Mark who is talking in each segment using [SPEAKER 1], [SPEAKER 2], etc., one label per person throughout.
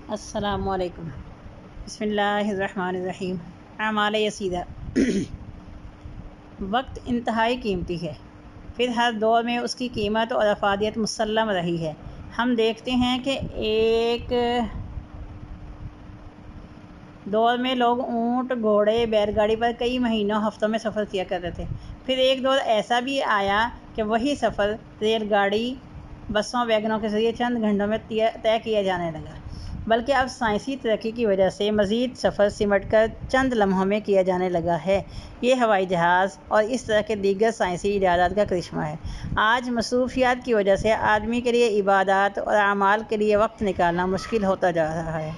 [SPEAKER 1] السلام علیکم۔ بسم اللہ الرحمن الرحیم۔ اعمال یسیرہ۔ وقت انتہائی قیمتی ہے، پھر ہر دور میں اس کی قیمت اور افادیت مسلم رہی ہے۔ ہم دیکھتے ہیں کہ ایک دور میں لوگ اونٹ، گھوڑے، بیل گاڑی پر کئی مہینوں، ہفتوں میں سفر کیا کرتے تھے۔ پھر ایک دور ایسا بھی آیا کہ وہی سفر ریل گاڑی، بسوں، ویگنوں کے ذریعے چند گھنٹوں میں طے کیا جانے لگا، بلکہ اب سائنسی ترقی کی وجہ سے مزید سفر سمٹ کر چند لمحوں میں کیا جانے لگا ہے۔ یہ ہوائی جہاز اور اس طرح کے دیگر سائنسی ایجادات کا کرشمہ ہے۔ آج مصروفیات کی وجہ سے آدمی کے لیے عبادات اور اعمال کے لیے وقت نکالنا مشکل ہوتا جا رہا ہے۔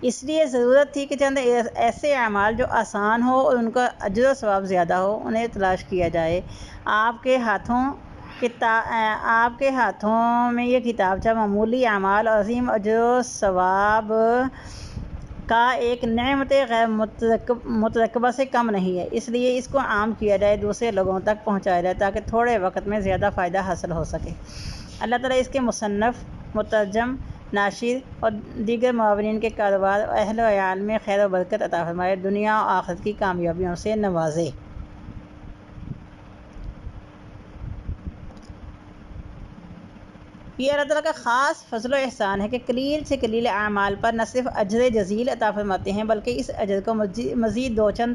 [SPEAKER 1] اس لیے ضرورت تھی کہ چند ایسے اعمال جو آسان ہو اور ان کا اجر و ثواب زیادہ ہو، انہیں تلاش کیا جائے۔ آپ کے ہاتھوں میں یہ کتابچہ معمولی اعمال اور عظیم اجر و ثواب کا ایک نعمت غیر مترقبہ سے کم نہیں ہے، اس لیے اس کو عام کیا جائے، دوسرے لوگوں تک پہنچایا جائے تاکہ تھوڑے وقت میں زیادہ فائدہ حاصل ہو سکے۔ اللہ تعالیٰ اس کے مصنف، مترجم، ناشر اور دیگر معاونین کے کاروبار اور اہل و عیال میں خیر و برکت عطا فرمائے، دنیا و آخرت کی کامیابیوں سے نوازے۔ یہ اللہ تعالیٰ کا خاص فضل و احسان ہے کہ قلیل سے قلیل اعمال پر نہ صرف اجر جزیل عطا فرماتے ہیں بلکہ اس اجر کو مزید دو چند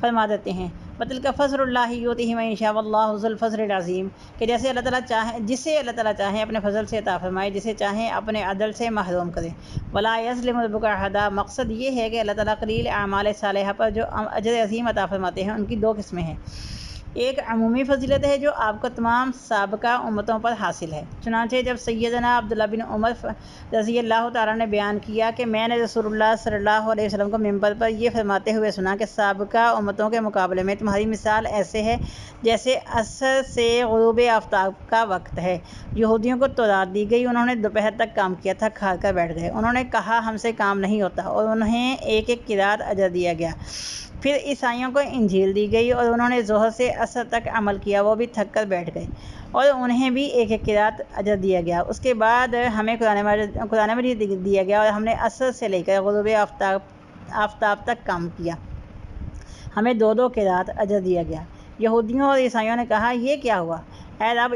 [SPEAKER 1] فرما دیتے ہیں۔ وَتِلْكَ فَضْلُ اللَّهِ يُؤْتِیهِ مَن یَشَاءُ وَاللَّهُ ذُو الْفَضْلِ الْعَظِیمِ، کہ جسے اللہ تعالیٰ چاہیں اپنے فضل سے عطا فرمائے، جسے چاہیں اپنے عدل سے محروم کرے۔ وَلَا يَظْلِمُ رَبُّکَ أَحَدًا، مقصد یہ ہے کہ اللہ تعالیٰ قلیل اعمال صالحہ پر جو اجر عظیم عطا فرماتے ہیں ان کی دو قسمیں ہیں۔ ایک عمومی فضیلت ہے جو آپ کو تمام سابقہ امتوں پر حاصل ہے۔ چنانچہ جب سیدنا عبداللہ بن عمر رضی اللہ تعالیٰ نے بیان کیا کہ میں نے رسول اللہ صلی اللہ علیہ وسلم کو ممبر پر یہ فرماتے ہوئے سنا کہ سابقہ امتوں کے مقابلے میں تمہاری مثال ایسے ہے جیسے عصر سے غروب آفتاب کا وقت ہے۔ یہودیوں کو تورات دی گئی، انہوں نے دوپہر تک کام کیا، تھک ہار کر بیٹھ گئے، انہوں نے کہا ہم سے کام نہیں ہوتا اور انہیں ایک ایک قرات اجر دیا گیا۔ پھر عیسائیوں کو انجیل دی گئی اور انہوں نے ظہر سے عصر تک عمل کیا، وہ بھی تھک کر بیٹھ گئے اور انہیں بھی ایک ایک قرات اجر دیا گیا۔ اس کے بعد ہمیں قرآن مجید دیا گیا اور ہم نے عصر سے لے کر غروب آفتاب تک کام کیا، ہمیں دو دو قرات اجر دیا گیا۔ یہودیوں اور عیسائیوں نے کہا یہ کیا ہوا، اے رب،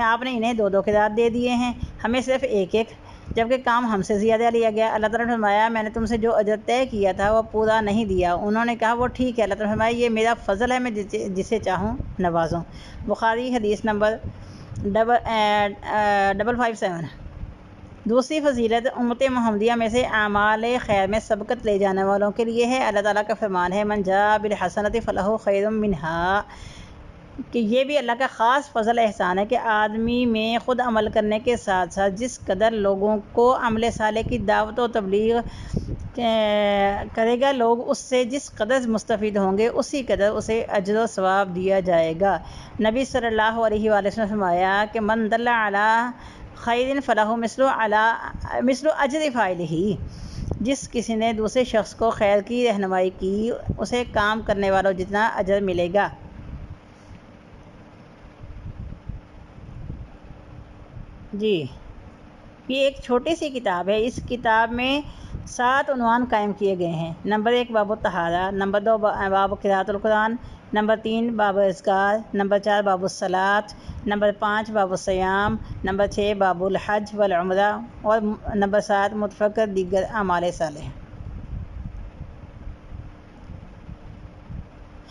[SPEAKER 1] آپ نے انہیں دو دو قرات دے دیے ہیں، ہمیں صرف ایک ایک، جبکہ کام ہم سے زیادہ لیا گیا۔ اللہ تعالیٰ نے فرمایا میں نے تم سے جو اجر طے کیا تھا وہ پورا نہیں دیا۔ انہوں نے کہا وہ ٹھیک ہے۔ اللہ تعالیٰ نے فرمایا یہ میرا فضل ہے، میں جسے چاہوں نوازوں۔ بخاری حدیث نمبر 557۔ دوسری فضیلت امت محمدیہ میں سے اعمال خیر میں سبقت لے جانے والوں کے لیے ہے۔ اللہ تعالیٰ کا فرمان ہے من جاء بالحسنۃ فلہ خیر منہا، کہ یہ بھی اللہ کا خاص فضل احسان ہے کہ آدمی میں خود عمل کرنے کے ساتھ ساتھ جس قدر لوگوں کو عمل صالح کی دعوت و تبلیغ کرے گا، لوگ اس سے جس قدر مستفید ہوں گے اسی قدر اسے اجر و ثواب دیا جائے گا۔ نبی صلی اللہ علیہ وآلہ وسلم نے فرمایا کہ من دل علی خیر فلہ مثل اجر فاعلہ، جس کسی نے دوسرے شخص کو خیر کی رہنمائی کی اسے کام کرنے والوں جتنا اجر ملے گا۔ جی، یہ ایک چھوٹی سی کتاب ہے۔ اس کتاب میں 7 عنوان قائم کیے گئے ہیں۔ نمبر 1 باب الطہارہ، نمبر 2 باب قراءۃ القرآن، نمبر 3 باب اذکار، نمبر 4 باب الصلاۃ، نمبر 5 باب الصیام، نمبر 6 باب الحج والعمرہ اور نمبر 7 متفقر دیگر اعمال صالح۔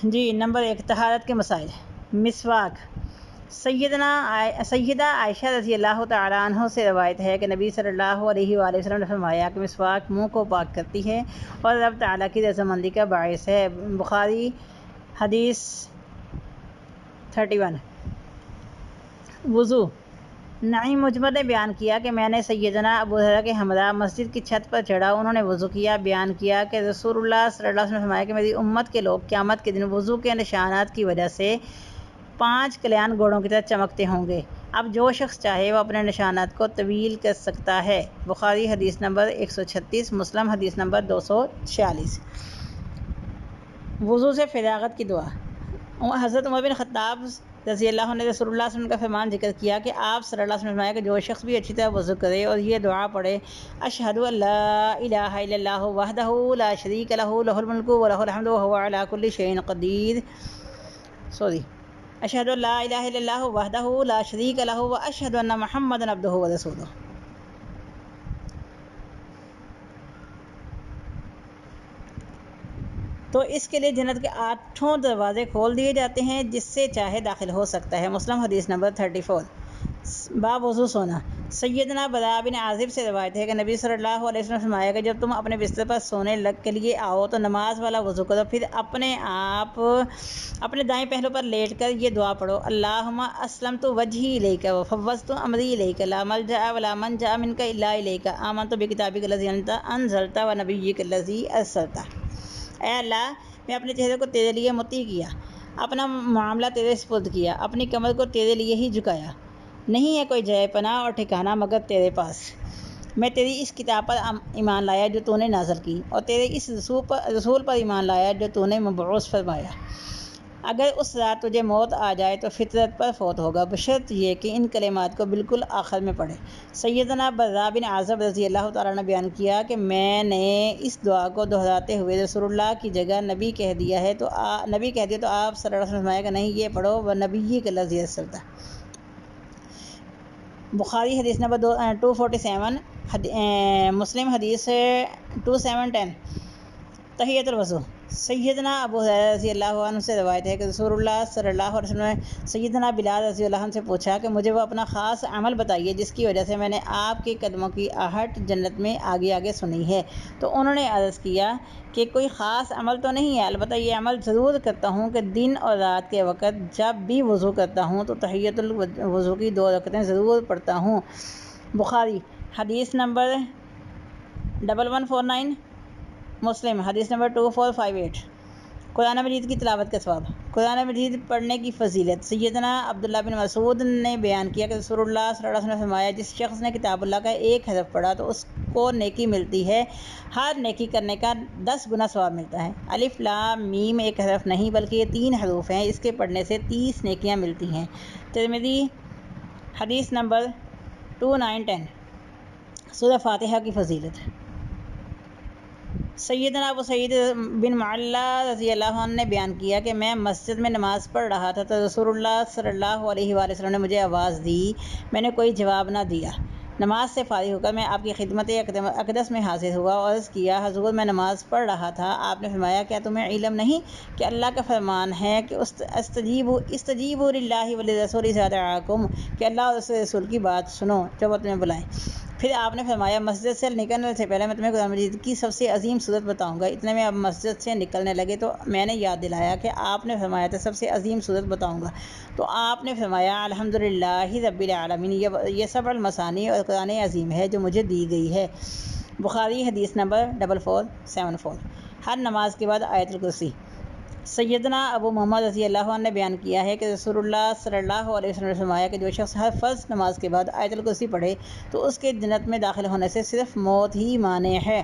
[SPEAKER 1] جی، نمبر 1 طہارت کے مسائل۔ مسواک۔ سیدہ عائشہ رضی اللہ تعالیٰ عنہ سے روایت ہے کہ نبی صلی اللہ علیہ وآلہ وسلم نے فرمایا کہ مسواک منہ کو پاک کرتی ہے اور رب تعالیٰ کی رضامندی کا باعث ہے۔ بخاری حدیث 31۔ وضو۔ نعیم مجمر نے بیان کیا کہ میں نے سیدنا ابو ہریرہ کے ہمراہ مسجد کی چھت پر چڑھا، انہوں نے وضو کیا، بیان کیا کہ رسول اللہ صلی اللہ علیہ وسلم نے فرمایا کہ میری امت کے لوگ قیامت کے دن وضو کے نشانات کی وجہ سے 5 کلیان گھوڑوں کی طرح چمکتے ہوں گے۔ اب جو شخص چاہے وہ اپنے نشانات کو طویل کر سکتا ہے۔ بخاری حدیث نمبر 136، مسلم حدیث نمبر 246۔ وضو سے فراغت کی دعا۔ حضرت عمر بن خطاب رضی اللہ عنہ نے رسول اللہ صلی اللہ علیہ وسلم کا فرمان ذکر کیا کہ آپ صلی اللہ علیہ وسلم نے فرمایا کہ جو شخص بھی اچھی طرح وضو کرے اور یہ دعا پڑھے اشہد ان لا الہ الا اللہ وحدہ لا شریک لہ لہ الملک ولہ الحمد وہو علی کل شیء قدیر اشہد ان لا الہ الا اللہ وحدہ لا شریک لہ واشہد ان محمدا عبدہ ورسولہ۔ تو اس کے لیے جنت کے 8 دروازے کھول دیے جاتے ہیں، جس سے چاہے داخل ہو سکتا ہے۔ مسلم حدیث نمبر 34۔ باب وضو سونا۔ سیدنا براء بن عازب سے روایت ہے کہ نبی صلی اللہ علیہ وسلم نے فرمایا کہ جب تم اپنے بستر پر سونے کے لیے آؤ تو نماز والا وضو کرو، پھر اپنے دائیں پہلو پر لیٹ کر یہ دعا پڑھو، اللہم اسلمت وجہی الیک وفوضت امری الیک لا ملجأ ولا منجأ منک الا الیک آمنت بکتابک الذی انزلت ونبیک الذی ارسلت۔ اے اللہ، میں اپنے چہرے کو تیرے لیے مطیع کیا، اپنا معاملہ تیرے سپرد کیا، اپنی کمر کو تیرے لیے ہی جھکایا، نہیں ہے کوئی جائے پناہ اور ٹھکانہ مگر تیرے پاس۔ میں تیری اس کتاب پر ایمان لایا جو تو نے نازل کی، اور تیرے اس رسول پر ایمان لایا جو تو نے مبعوث فرمایا۔ اگر اس رات تجھے موت آ جائے تو فطرت پر فوت ہوگا، بشرط یہ کہ ان کلمات کو بالکل آخر میں پڑھے۔ سیدنا براء بن عازب رضی اللہ تعالیٰ عنہ نے بیان کیا کہ میں نے اس دعا کو دہراتے ہوئے رسول اللہ کی جگہ نبی کہہ دیا تو آپ صلی اللہ علیہ وسلم نے فرمایا کہ نہیں، یہ پڑھو وَنَبِيِّكَ الَّذِي أَرْسَلْتَ۔ بخاری حدیث نمبر 247، مسلم حدیث 2710۔ تحیۃ الوضو۔ سیدنا ابو ہریرہ رضی اللہ عنہ سے روایت ہے کہ رسول اللہ صلی اللہ علیہ وسلم نے سیدنا بلال رضی اللہ عنہ سے پوچھا کہ مجھے وہ اپنا خاص عمل بتائیے جس کی وجہ سے میں نے آپ کے قدموں کی آہٹ جنت میں آگے آگے سنی ہے۔ تو انہوں نے عرض کیا کہ کوئی خاص عمل تو نہیں ہے، البتہ یہ عمل ضرور کرتا ہوں کہ دن اور رات کے وقت جب بھی وضو کرتا ہوں تو تحیۃ الوضو کی 2 رکعتیں ضرور پڑھتا ہوں۔ بخاری حدیث نمبر 1149، مسلم حدیث نمبر 2458۔ قرآن مجید کی تلاوت کا ثواب۔ قرآن مجید پڑھنے کی فضیلت۔ سیدنا عبداللہ بن مسعود نے بیان کیا کہ رسول اللہ صلی اللہ علیہ وسلم نے فرمایا جس شخص نے کتاب اللہ کا ایک حرف پڑھا تو اس کو نیکی ملتی ہے، ہر نیکی کرنے کا 10 گنا ثواب ملتا ہے۔ الف لام میم ایک حرف نہیں بلکہ یہ 3 حروف ہیں، اس کے پڑھنے سے 30 نیکیاں ملتی ہیں۔ ترمذی حدیث نمبر 2910۔ سورہ فاتحہ کی فضیلت۔ سیدنا ابو سعید بن معلا رضی اللہ عنہ نے بیان کیا کہ میں مسجد میں نماز پڑھ رہا تھا تو رسول اللہ صلی اللہ علیہ وآلہ وسلم نے مجھے آواز دی، میں نے کوئی جواب نہ دیا۔ نماز سے فارغ ہو کر میں آپ کی خدمت اقدس میں حاضر ہوا اور عرض کیا حضور میں نماز پڑھ رہا تھا۔ آپ نے فرمایا کیا تمہیں علم نہیں کہ اللہ کا فرمان ہے کہ استجیبوا للہ وللرسول اذا دعاکم، کہ اللہ اور اس رسول کی بات سنو جب وہ تمہیں بلائیں۔ پھر آپ نے فرمایا مسجد سے نکلنے سے پہلے میں تمہیں قرآن مجید کی سب سے عظیم صورت بتاؤں گا۔ اتنے میں اب مسجد سے نکلنے لگے تو میں نے یاد دلایا کہ آپ نے فرمایا تھا سب سے عظیم صورت بتاؤں گا، تو آپ نے فرمایا الحمدللہ رب العالمین، یہ سبع المثانی اور قرآن عظیم ہے جو مجھے دی گئی ہے۔ بخاری حدیث نمبر 4474۔ ہر نماز کے بعد آیت الکرسی۔ سیدنا ابو محمد رضی اللہ عنہ نے بیان کیا ہے کہ رسول اللہ صلی اللہ علیہ وسلم نے فرمایا کہ جو شخص ہر فرض نماز کے بعد آیت الکرسی پڑھے تو اس کے جنت میں داخل ہونے سے صرف موت ہی مانع ہے،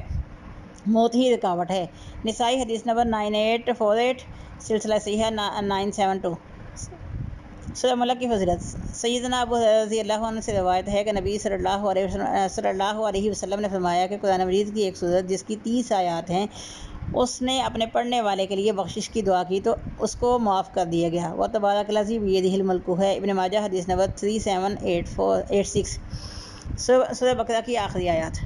[SPEAKER 1] موت ہی رکاوٹ ہے۔ نسائی حدیث نمبر 9848، سلسلہ صحیحہ 972۔ سورہ ملک کی فضیلت۔ سیدنا ابو ہریرہ رضی اللہ عنہ سے روایت ہے کہ نبی صلی اللہ علیہ وسلم نے فرمایا کہ قرآن مجید کی ایک سورت جس کی 30 آیات ہیں، اس نے اپنے پڑھنے والے کے لیے بخشش کی دعا کی تو اس کو معاف کر دیا گیا۔ وَتَبَارَكَ الَّذِي بِيَدِهِ الْمُلْكُ ہے۔ ابن ماجہ حدیث نمبر 3786۔ سورہ بقرہ کی آخری آیات۔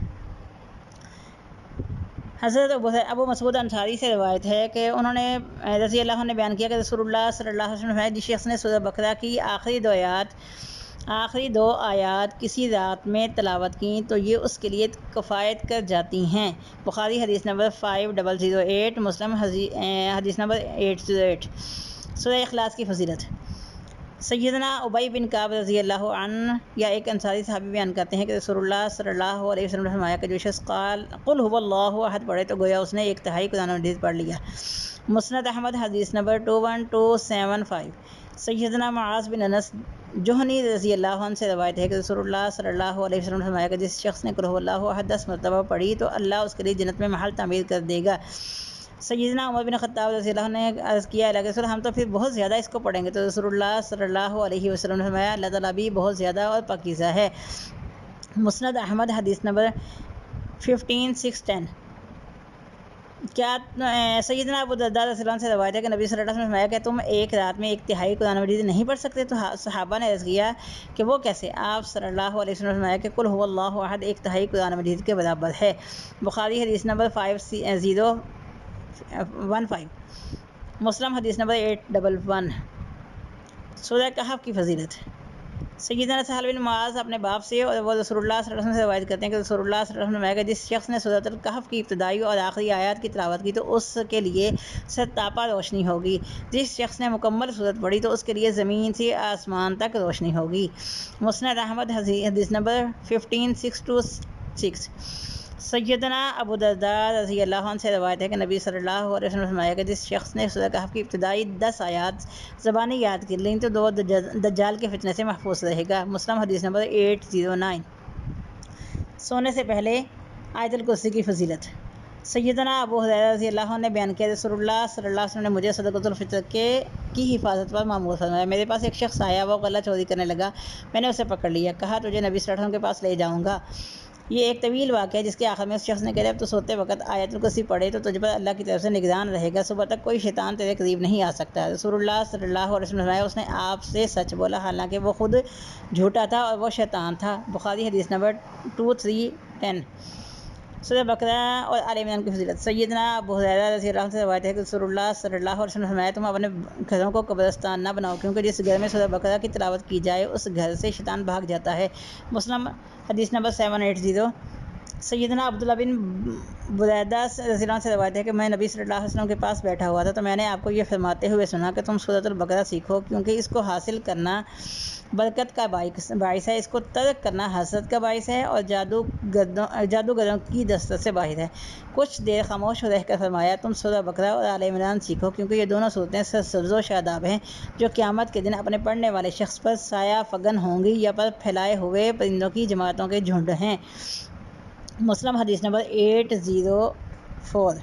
[SPEAKER 1] حضرت ابو مسعود انصاری سے روایت ہے کہ انہوں نے رضی اللہ عنہ نے بیان کیا کہ رسول اللہ صلی اللہ علیہ وسلم نے جس شخص نے سورہ بقرہ کی آخری 2 آیات کسی رات میں تلاوت کی تو یہ اس کے لیے کفایت کر جاتی ہیں۔ بخاری حدیث نمبر 5008، مسلم حدیث نمبر 808۔ سورہ اخلاص کی فضیلت۔ سیدنا ابی بن کعب رضی اللہ عنہ یا ایک انصاری صحابی بیان کرتے ہیں کہ رسول اللہ صلی اللہ علیہ وسلم نے فرمایا کہ جو شخص قل هو اللہ احد پڑھے تو گویا اس نے 1/3 قرآن مجید پڑھ لیا۔ مسند احمد حدیث نمبر 21275۔ سیدنا معاذ بن انس جوہنی رضی اللہ عنہ سے روایت ہے کہ رسول اللہ صلی اللہ علیہ وسلم نے فرمایا کہ جس شخص نے قل هو اللہ احد 10 مرتبہ پڑھی تو اللہ اس کے لیے جنت میں محل تعمیر کر دے گا۔ سیدنا عمر بن خطاب رضی اللہ عنہ نے عرض کیا اللہ کے رسول ہم تو پھر بہت زیادہ اس کو پڑھیں گے، تو رسول اللہ صلی اللہ علیہ وسلم نے فرمایا اللہ تعالیٰ بھی بہت زیادہ اور پاکیزہ ہے۔ مسند احمد حدیث نمبر 15610۔ کیا سیدنا ابو درداء رضی اللہ عنہ سے روایت ہے کہ نبی صلی اللہ علیہ وسلم نے فرمایا کہ تم ایک رات میں 1 تہائی قرآن مجید نہیں پڑھ سکتے؟ تو صحابہ نے عرض کیا کہ وہ کیسے؟ آپ صلی اللہ علیہ وسلم نے فرمایا کہ قل هو اللہ احد 1 تہائی قرآن مجید کے برابر ہے۔ بخاری حدیث نمبر 5015، مسلم حدیث نمبر 811۔ سورہ کہف کی فضیلت۔ سیدنا سہل بن معاذ اپنے باپ سے اور وہ رسول اللہ صلی اللہ علیہ وسلم سے روایت کرتے ہیں کہ رسول اللہ صلی اللہ علیہ وسلم نے کہ جس شخص نے سورۃ الکہف کی ابتدائی اور آخری آیات کی تلاوت کی تو اس کے لیے سرتاپا روشنی ہوگی، جس شخص نے مکمل سورت پڑھی تو اس کے لیے زمین سے آسمان تک روشنی ہوگی۔ مسند احمد حدیث نمبر 15626۔ سیدنا ابو درداء رضی اللہ عنہ سے روایت ہے کہ نبی صلی اللہ علیہ وسلم نے فرمایا کہ جس شخص نے سورہ کہف کی ابتدائی 10 آیات زبانی یاد کر لیں تو وہ دجال کے فتنے سے محفوظ رہے گا۔ مسلم حدیث نمبر 809۔ سونے سے پہلے آیت الکرسی کی فضیلت۔ سیدنا ابو ہریرہ رضی اللہ عنہ نے بیان کیا رسول اللہ صلی اللہ علیہ وسلم نے مجھے صدقۃ الفطر کی حفاظت پر مامور فرمایا۔ میرے پاس ایک شخص آیا، وہ غلہ چوری کرنے لگا، میں نے اسے پکڑ لیا، کہا تجھے نبی صلی اللہ علیہ وسلم کے پاس لے جاؤں گا۔ یہ ایک طویل واقعہ ہے جس کے آخر میں اس شخص نے کہا اب تو سوتے وقت آیت الکرسی پڑھے تو تجھ پر اللہ کی طرف سے نگران رہے گا، صبح تک کوئی شیطان تیرے قریب نہیں آ سکتا۔ رسول اللہ صلی اللہ علیہ وسلم نے اس نے آپ سے سچ بولا حالانکہ وہ خود جھوٹا تھا اور وہ شیطان تھا۔ بخاری حدیث نمبر 2310۔ سورہ بقرہ اور آل عمران کی فضیلت۔ سیدنا ابو ہریرہ رضی اللہ عنہ سے روایت ہے کہ رسول اللہ صلی اللہ علیہ وسلم نے فرمایا تم اپنے گھروں کو قبرستان نہ بناؤ، کیونکہ جس گھر میں سورہ بقرہ کی تلاوت کی جائے اس گھر سے شیطان بھاگ جاتا ہے۔ مسلم حدیث نمبر 780۔ سیدنا عبداللہ بن بریدہ رضی اللہ عنہ سے روایت ہے کہ میں نبی صلی اللہ علیہ وسلم کے پاس بیٹھا ہوا تھا تو میں نے آپ کو یہ فرماتے ہوئے سنا کہ تم سورۃ البقرہ سیکھو، کیونکہ اس کو حاصل کرنا برکت کا باعث ہے، اس کو ترک کرنا حسرت کا باعث ہے اور جادوگروں کی دسترس سے باہر ہے۔ کچھ دیر خاموش رہ کر فرمایا تم سورہ بقرہ اور آل عمران سیکھو، کیونکہ یہ دونوں صورتیں سرسبز و شاداب ہیں جو قیامت کے دن اپنے پڑھنے والے شخص پر سایہ فگن ہوں گی یا پر پھیلائے ہوئے پرندوں کی جماعتوں کے جھنڈ ہیں۔ مسلم حدیث نمبر 804۔